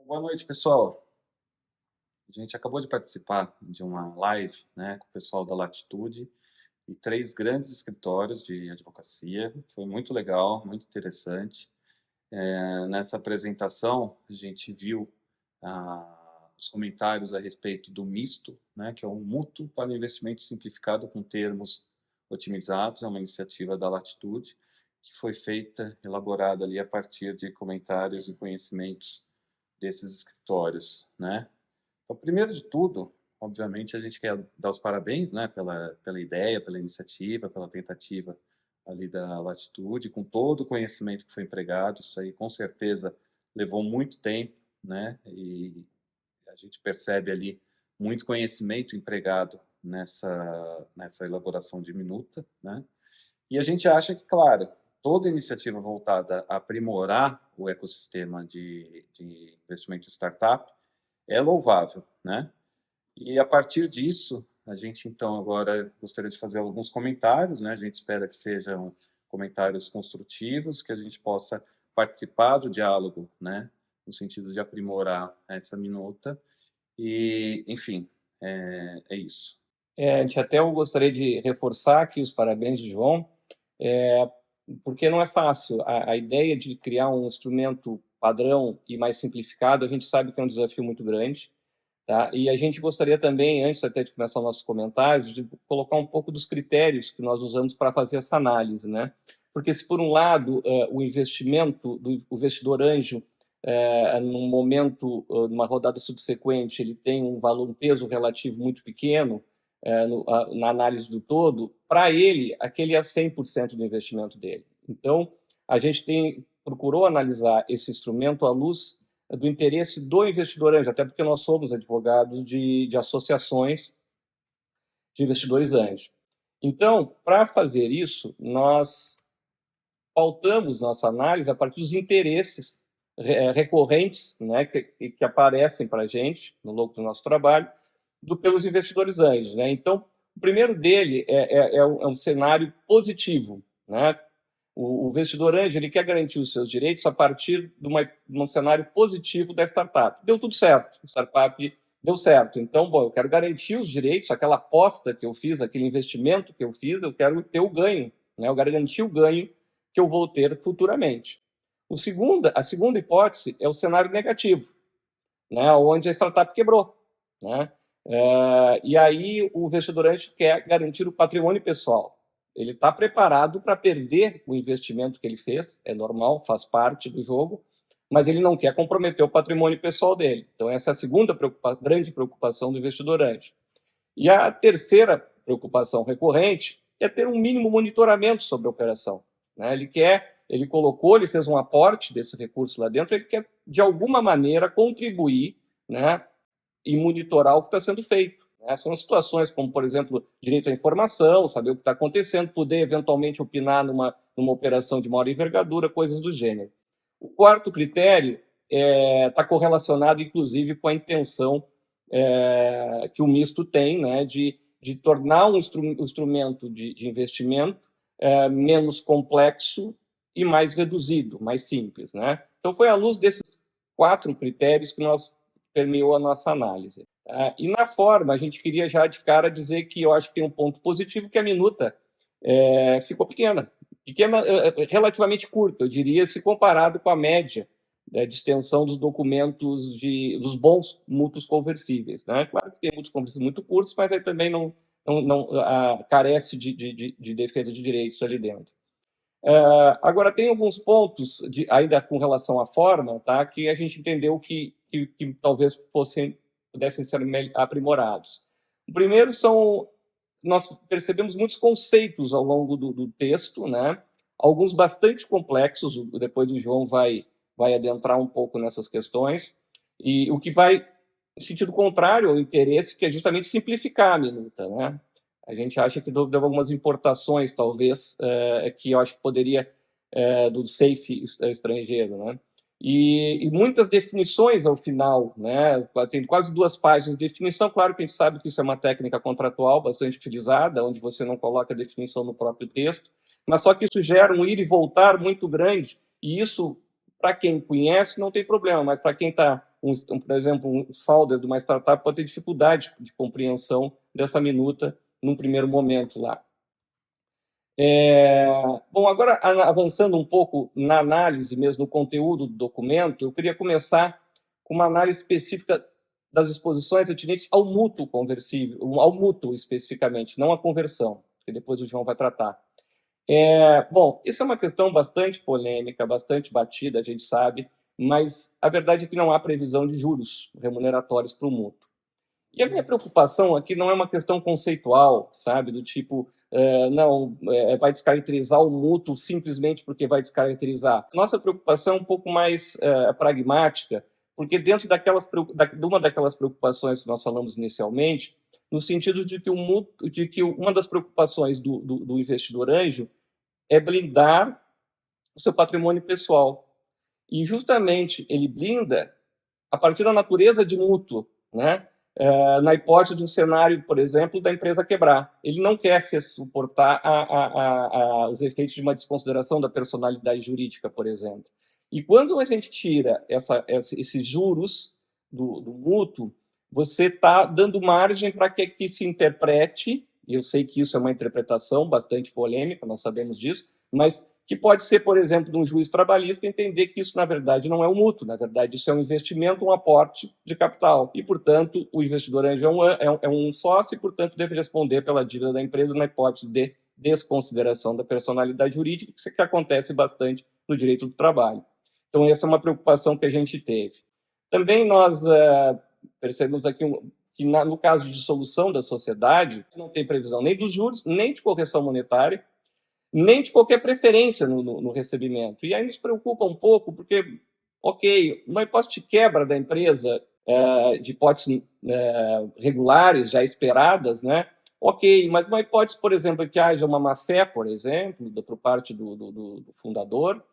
Boa noite, pessoal. A gente acabou de participar de uma live, né, com o pessoal da Latitude e três grandes escritórios de advocacia. Foi muito legal, muito interessante. Nessa apresentação, a gente viu os comentários a respeito do misto, né, que é um mútuo para investimento simplificado com termos otimizados. É uma iniciativa da Latitude que foi feita, elaborada ali a partir de comentários e conhecimentos desses escritórios, né? Então, primeiro de tudo, obviamente, a gente quer dar os parabéns, né, pela ideia, pela iniciativa, pela tentativa ali da Latitude, com todo o conhecimento que foi empregado. Isso aí, com certeza, levou muito tempo, né, e a gente percebe ali muito conhecimento empregado nessa elaboração de minuta, né? E a gente acha que, claro, toda iniciativa voltada a aprimorar o ecossistema de investimento em startup é louvável, né? E a partir disso, a gente então agora gostaria de fazer alguns comentários, né? A gente espera que sejam comentários construtivos, que a gente possa participar do diálogo, né? No sentido de aprimorar essa minuta. E, enfim, é isso. Eu gostaria de reforçar aqui os parabéns de João, é, porque não é fácil. A ideia de criar um instrumento padrão e mais simplificado, a gente sabe que é um desafio muito grande, tá? E a gente gostaria também, antes até de começar os nossos comentários, de colocar um pouco dos critérios que nós usamos para fazer essa análise, né? Porque se por um lado o investimento do investidor anjo num momento, numa rodada subsequente, ele tem um valor, um peso relativo muito pequeno na análise do todo, para ele, aquele é 100% do investimento dele. Então, a gente procurou analisar esse instrumento à luz do interesse do investidor anjo, até porque nós somos advogados de associações de investidores anjos. Então, para fazer isso, nós pautamos nossa análise a partir dos interesses recorrentes, né, que aparecem para a gente no longo do nosso trabalho, pelos investidores anjos, né? Então, o primeiro dele é um cenário positivo, né? O investidor anjo ele quer garantir os seus direitos a partir de um cenário positivo da startup. Deu tudo certo, a startup deu certo. Então, bom, eu quero garantir os direitos, aquela aposta que eu fiz, aquele investimento que eu fiz, eu quero ter o ganho, né? Eu garantir o ganho que eu vou ter futuramente. A segunda hipótese é o cenário negativo, né? Onde a startup quebrou, né? E aí o investidor anjo quer garantir o patrimônio pessoal. Ele está preparado para perder o investimento que ele fez, é normal, faz parte do jogo, mas ele não quer comprometer o patrimônio pessoal dele. Então, essa é a segunda grande preocupação do investidor anjo. E a terceira preocupação recorrente é ter um mínimo monitoramento sobre a operação, né? Ele fez um aporte desse recurso lá dentro, ele quer, de alguma maneira, contribuir, né, e monitorar o que está sendo feito. São situações como, por exemplo, direito à informação, saber o que está acontecendo, poder eventualmente opinar numa operação de maior envergadura, coisas do gênero. O quarto critério está correlacionado, inclusive, com a intenção que o misto tem, né, de tornar um instrumento de investimento menos complexo e mais reduzido, mais simples, né? Então, foi à luz desses quatro critérios que nós permeou a nossa análise. E na forma, a gente queria já de cara dizer que eu acho que tem um ponto positivo, que a minuta ficou pequena, relativamente curta, eu diria, se comparado com a média de extensão dos documentos dos bons mútuos conversíveis, né? Claro que tem mútuos conversíveis muito curtos, mas aí também não carece de defesa de direitos ali dentro. Agora, tem alguns pontos, ainda com relação à forma, tá, que a gente entendeu que talvez pudessem ser aprimorados. O primeiro nós percebemos muitos conceitos ao longo do texto, né, alguns bastante complexos, depois o João vai adentrar um pouco nessas questões, e o que vai no sentido contrário ao interesse, que é justamente simplificar a minuta, né? A gente acha que deve algumas importações, talvez, que eu acho que poderia, do safe estrangeiro, né? E muitas definições ao final, né? Tem quase 2 páginas de definição. Claro que a gente sabe que isso é uma técnica contratual bastante utilizada, onde você não coloca a definição no próprio texto, mas só que isso gera um ir e voltar muito grande, e isso, para quem conhece, não tem problema, mas para quem está por exemplo, um founder de uma startup pode ter dificuldade de compreensão dessa minuta num primeiro momento lá. Bom, agora avançando um pouco na análise mesmo, no conteúdo do documento, eu queria começar com uma análise específica das exposições atinentes ao mútuo conversível, ao mútuo especificamente, não à conversão, que depois o João vai tratar. Bom, isso é uma questão bastante polêmica, bastante batida, a gente sabe, mas a verdade é que não há previsão de juros remuneratórios para o mútuo. E a minha preocupação aqui não é uma questão conceitual, sabe, do tipo, não, vai descaracterizar o mútuo simplesmente porque vai descaracterizar. Nossa preocupação é um pouco mais pragmática, porque dentro de uma daquelas preocupações que nós falamos inicialmente, no sentido de que uma das preocupações do investidor anjo é blindar o seu patrimônio pessoal. E justamente ele blinda a partir da natureza de mútuo, né? Na hipótese de um cenário, por exemplo, da empresa quebrar. Ele não quer se suportar os efeitos de uma desconsideração da personalidade jurídica, por exemplo. E quando a gente tira esses juros do mútuo, você está dando margem para que se interprete, e eu sei que isso é uma interpretação bastante polêmica, nós sabemos disso, mas que pode ser, por exemplo, de um juiz trabalhista entender que isso, na verdade, não é um mútuo, na verdade, isso é um investimento, um aporte de capital. E, portanto, o investidor anjo é um sócio e, portanto, deve responder pela dívida da empresa na hipótese de desconsideração da personalidade jurídica, que acontece bastante no direito do trabalho. Então, essa é uma preocupação que a gente teve. Também nós percebemos aqui que, no caso de dissolução da sociedade, não tem previsão nem dos juros, nem de correção monetária, nem de qualquer preferência no recebimento. E aí nos preocupa um pouco, porque, ok, uma hipótese de quebra da empresa, de hipóteses regulares, já esperadas, né? Ok, mas uma hipótese, por exemplo, que haja uma má-fé, por exemplo, por parte do fundador,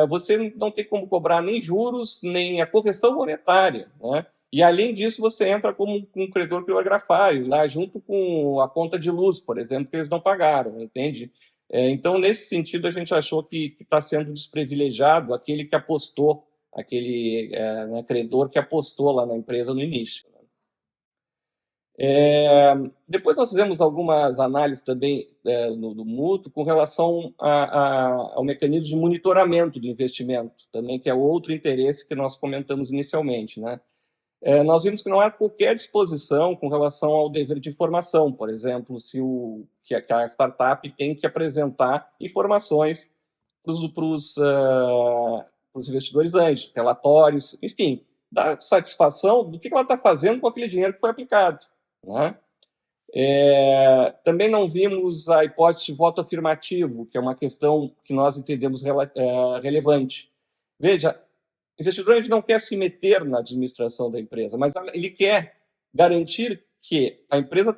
você não tem como cobrar nem juros, nem a correção monetária, né? E, além disso, você entra como um credor criptografário, lá junto com a conta de luz, por exemplo, que eles não pagaram, entende? Então, nesse sentido, a gente achou que está sendo desprivilegiado aquele que apostou, aquele credor que apostou lá na empresa no início. Depois nós fizemos algumas análises também do mútuo com relação ao mecanismo de monitoramento do investimento, também, que é outro interesse que nós comentamos inicialmente, né? Nós vimos que não há qualquer disposição com relação ao dever de informação, por exemplo, que a startup tem que apresentar informações para os investidores anjos, relatórios, enfim, dar satisfação do que ela está fazendo com aquele dinheiro que foi aplicado, né? Também não vimos a hipótese de voto afirmativo, que é uma questão que nós entendemos relevante. Veja, o investidor não quer se meter na administração da empresa, mas ele quer garantir que a empresa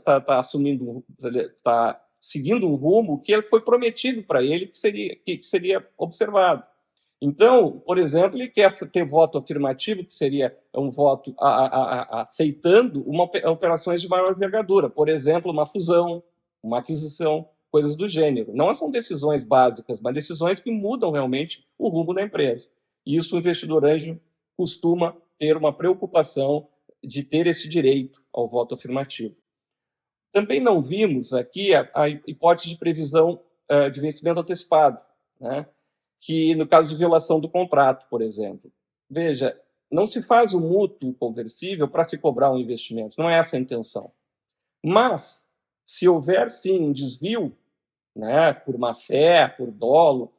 está seguindo um rumo que foi prometido para ele, que seria observado. Então, por exemplo, ele quer ter voto afirmativo, que seria um voto aceitando operações de maior envergadura, por exemplo, uma fusão, uma aquisição, coisas do gênero. Não são decisões básicas, mas decisões que mudam realmente o rumo da empresa. E isso o investidor anjo costuma ter uma preocupação de ter esse direito ao voto afirmativo. Também não vimos aqui a hipótese de previsão de vencimento antecipado, né? Que no caso de violação do contrato, por exemplo. Veja, não se faz o mútuo conversível para se cobrar um investimento, não é essa a intenção. Mas, se houver sim um desvio, né, por má-fé, por dolo,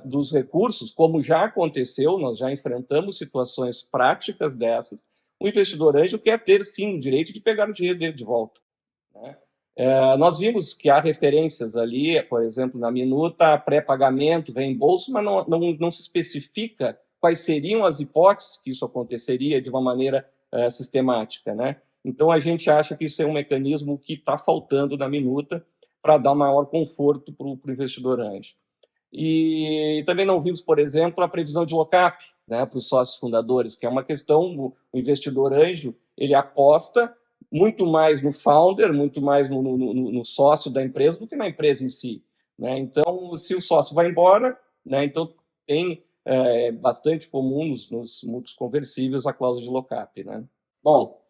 dos recursos, como já aconteceu, nós já enfrentamos situações práticas dessas, o investidor anjo quer ter, sim, o direito de pegar o dinheiro dele de volta, né? Nós vimos que há referências ali, por exemplo, na minuta, pré-pagamento, reembolso, mas não se especifica quais seriam as hipóteses que isso aconteceria de uma maneira sistemática, né? Então, a gente acha que isso é um mecanismo que está faltando na minuta para dar maior conforto para o investidor anjo. E também não vimos, por exemplo, a previsão de lock-up, né, para os sócios fundadores, que é uma questão, o investidor anjo, ele aposta muito mais no founder, muito mais no sócio da empresa do que na empresa em si, né? Então, se o sócio vai embora, né, então tem é bastante comum nos mútuos conversíveis a cláusula de lock-up, né? Bom,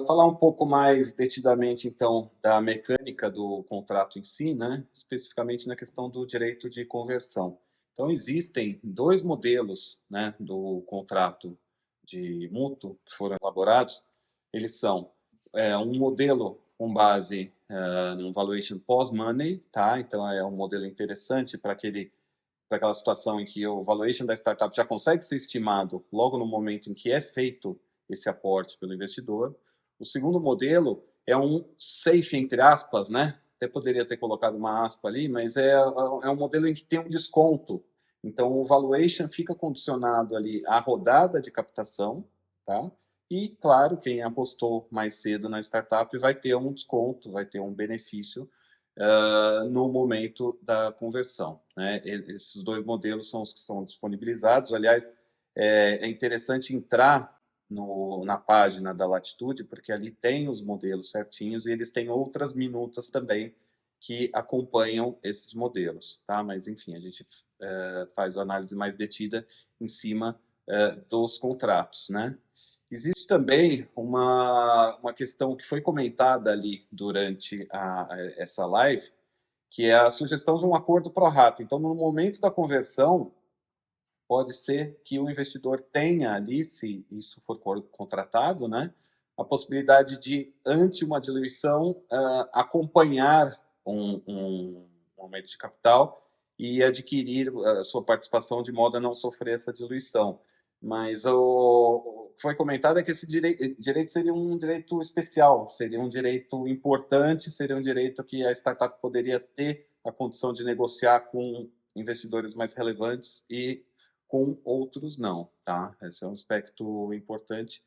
falar um pouco mais detidamente, então, da mecânica do contrato em si, né? Especificamente na questão do direito de conversão. Então, existem dois modelos, né, do contrato de mútuo que foram elaborados. Eles são um modelo com base no valuation pós-money, tá? Então, é um modelo interessante para aquela situação em que o valuation da startup já consegue ser estimado logo no momento em que é feito esse aporte pelo investidor. O segundo modelo é um safe, entre aspas, né? Até poderia ter colocado uma aspa ali, mas é um modelo em que tem um desconto. Então, o valuation fica condicionado ali à rodada de captação, tá? E, claro, quem apostou mais cedo na startup vai ter um desconto, vai ter um benefício no momento da conversão, né? Esses dois modelos são os que são disponibilizados. Aliás, é interessante entrar na página da Latitude, porque ali tem os modelos certinhos e eles têm outras minutas também que acompanham esses modelos, tá? Mas, enfim, a gente faz a análise mais detida em cima dos contratos, né? Existe também uma questão que foi comentada ali durante essa live, que é a sugestão de um acordo pro rata. Então, no momento da conversão, pode ser que o investidor tenha ali, se isso for contratado, né, a possibilidade de, ante uma diluição, acompanhar um aumento de capital e adquirir a sua participação de modo a não sofrer essa diluição. Mas o que foi comentado é que esse direito seria um direito especial, seria um direito importante, seria um direito que a startup poderia ter a condição de negociar com investidores mais relevantes e com outros não, tá? Esse é um aspecto importante.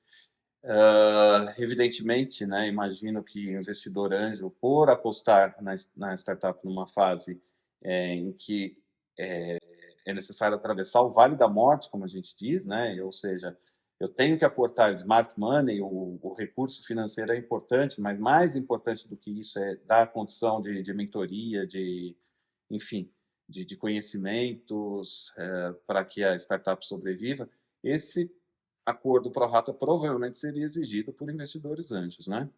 Evidentemente, né, imagino que o investidor anjo, por apostar na startup numa fase em que é necessário atravessar o vale da morte, como a gente diz, né? Ou seja, eu tenho que aportar smart money, o recurso financeiro é importante, mas mais importante do que isso é dar condição de mentoria, enfim, de conhecimentos para que a startup sobreviva. Esse acordo pro rata provavelmente seria exigido por investidores anjos, né?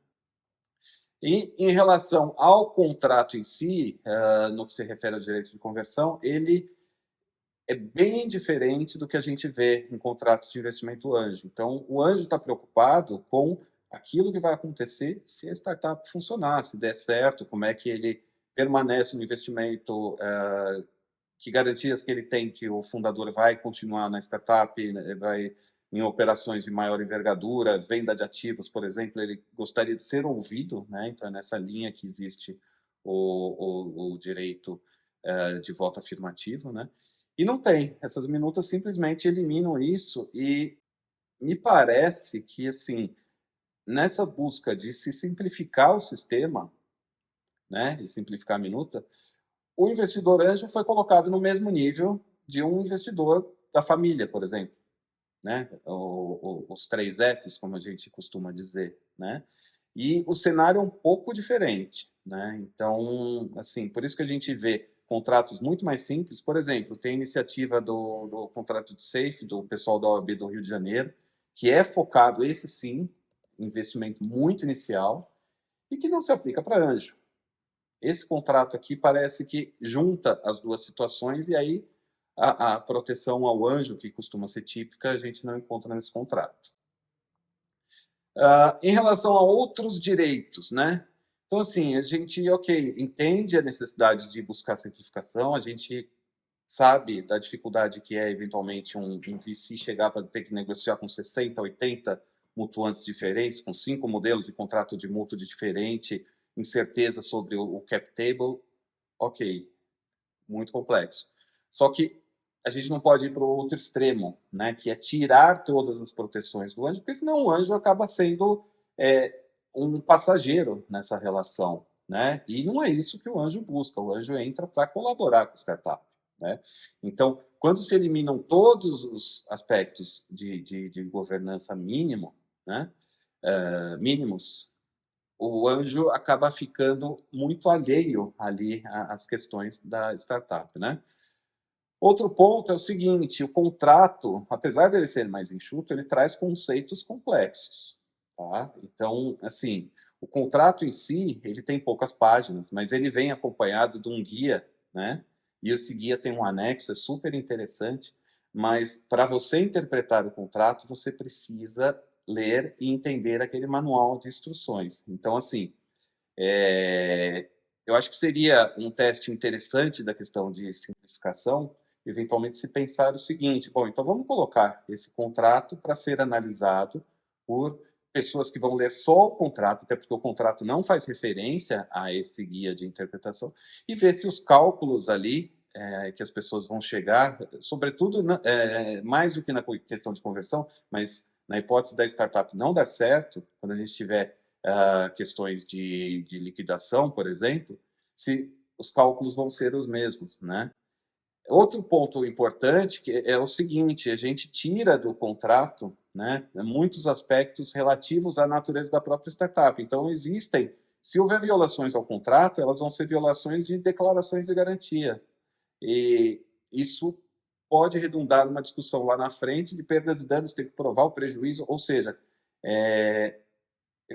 E em relação ao contrato em si, no que se refere ao direito de conversão, ele é bem diferente do que a gente vê em contratos de investimento anjo. Então, o anjo está preocupado com aquilo que vai acontecer se a startup funcionar, se der certo, como é que ele permanece no investimento, que garantias que ele tem que o fundador vai continuar na startup, né, vai em operações de maior envergadura, venda de ativos, por exemplo, ele gostaria de ser ouvido, né? Então é nessa linha que existe o direito de voto afirmativo, né? E não tem, essas minutas simplesmente eliminam isso e me parece que, assim, nessa busca de se simplificar o sistema, né, e simplificar a minuta, o investidor anjo foi colocado no mesmo nível de um investidor da família, por exemplo, né? Os três Fs, como a gente costuma dizer, né? E o cenário é um pouco diferente, né? Então, assim, por isso que a gente vê contratos muito mais simples. Por exemplo, tem a iniciativa do contrato de safe do pessoal da OAB do Rio de Janeiro, que é focado, esse sim, investimento muito inicial, e que não se aplica para anjo. Esse contrato aqui parece que junta as duas situações e aí a proteção ao anjo, que costuma ser típica, a gente não encontra nesse contrato. Em relação a outros direitos, né? Então, assim, a gente, ok, entende a necessidade de buscar simplificação, a gente sabe da dificuldade que é, eventualmente, um VC chegar para ter que negociar com 60, 80 mutuantes diferentes, com 5 modelos de contrato de mútuo diferente, incerteza sobre o cap table, ok, muito complexo. Só que a gente não pode ir para o outro extremo, né, que é tirar todas as proteções do anjo, porque senão o anjo acaba sendo um passageiro nessa relação, né? E não é isso que o anjo busca. O anjo entra para colaborar com a startup, né? Então, quando se eliminam todos os aspectos de governança mínimo, né, mínimos, o anjo acaba ficando muito alheio ali às questões da startup, né? Outro ponto é o seguinte, o contrato, apesar dele ser mais enxuto, ele traz conceitos complexos, tá? Então, assim, o contrato em si, ele tem poucas páginas, mas ele vem acompanhado de um guia, né? E esse guia tem um anexo, é super interessante, mas para você interpretar o contrato, você precisa ler e entender aquele manual de instruções. Então, assim, eu acho que seria um teste interessante da questão de simplificação, eventualmente se pensar o seguinte: bom, então vamos colocar esse contrato para ser analisado por pessoas que vão ler só o contrato, até porque o contrato não faz referência a esse guia de interpretação, e ver se os cálculos ali que as pessoas vão chegar, sobretudo mais do que na questão de conversão, mas na hipótese da startup não dar certo, quando a gente tiver questões de liquidação, por exemplo, se os cálculos vão ser os mesmos, né? Outro ponto importante que é o seguinte: a gente tira do contrato, né, muitos aspectos relativos à natureza da própria startup. Então, existem, se houver violações ao contrato, elas vão ser violações de declarações de garantia. E isso pode redundar numa discussão lá na frente de perdas e danos, ter que provar o prejuízo, ou seja, é,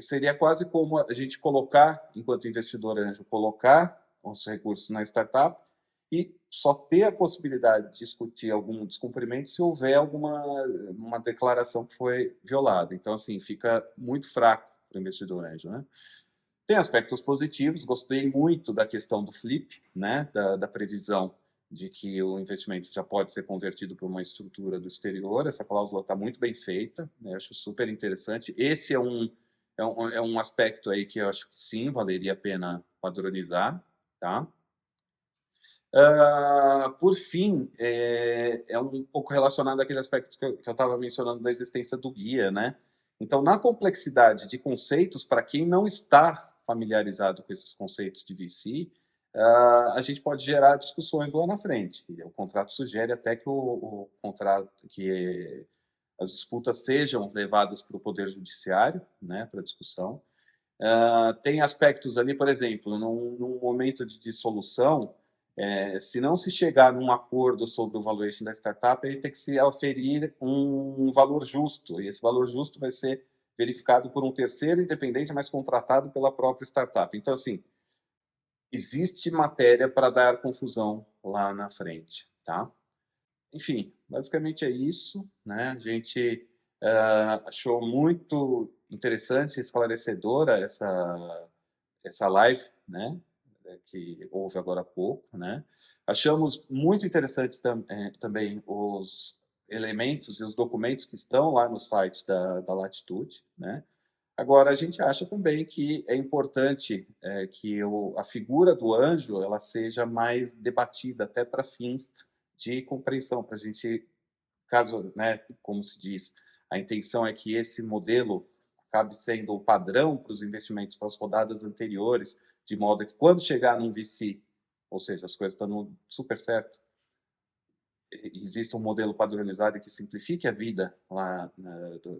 seria quase como a gente colocar, enquanto investidor anjo, colocar os recursos na startup e só ter a possibilidade de discutir algum descumprimento se houver alguma uma declaração que foi violada. Então, assim, fica muito fraco para o investidor anjo, né? Tem aspectos positivos, gostei muito da questão do flip, né, da previsão de que o investimento já pode ser convertido para uma estrutura do exterior. Essa cláusula está muito bem feita, né, acho super interessante. Esse é um aspecto aí que eu acho que sim, valeria a pena padronizar, tá? Por fim, é um pouco relacionado àquele aspecto que eu estava mencionando da existência do guia, né? Então, na complexidade de conceitos, para quem não está familiarizado com esses conceitos de VC, a gente pode gerar discussões lá na frente. O contrato sugere até que o contrato, que as disputas sejam levadas para o Poder Judiciário, né, para discussão. Tem aspectos ali, por exemplo, num momento de dissolução, se não se chegar num acordo sobre o valuation da startup, aí tem que se oferir um valor justo, e esse valor justo vai ser verificado por um terceiro independente, mas contratado pela própria startup. Então, assim, existe matéria para dar confusão lá na frente, tá? Enfim, basicamente é isso, né? A gente achou muito interessante, esclarecedora essa live, né? Que houve agora há pouco, né? Achamos muito interessantes também os elementos e os documentos que estão lá no site da Latitude, né? Agora, a gente acha também que é importante que a figura do anjo ela seja mais debatida, até para fins de compreensão, para a gente, caso, né, como se diz, a intenção é que esse modelo acabe sendo o padrão para os investimentos para as rodadas anteriores, de modo que quando chegar num VC, ou seja, as coisas estão super certo, existe um modelo padronizado que simplifique a vida lá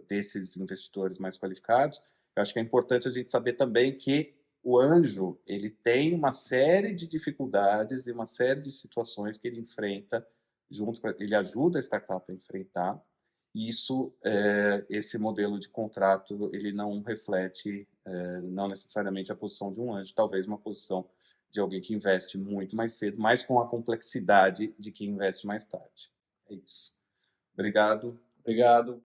desses investidores mais qualificados. Eu acho que é importante a gente saber também que o anjo ele tem uma série de dificuldades e uma série de situações que ele enfrenta ele ajuda a startup a enfrentar. E isso, esse modelo de contrato, ele não reflete, não necessariamente a posição de um anjo, talvez uma posição de alguém que investe muito mais cedo, mas com a complexidade de quem investe mais tarde. É isso. Obrigado. Obrigado.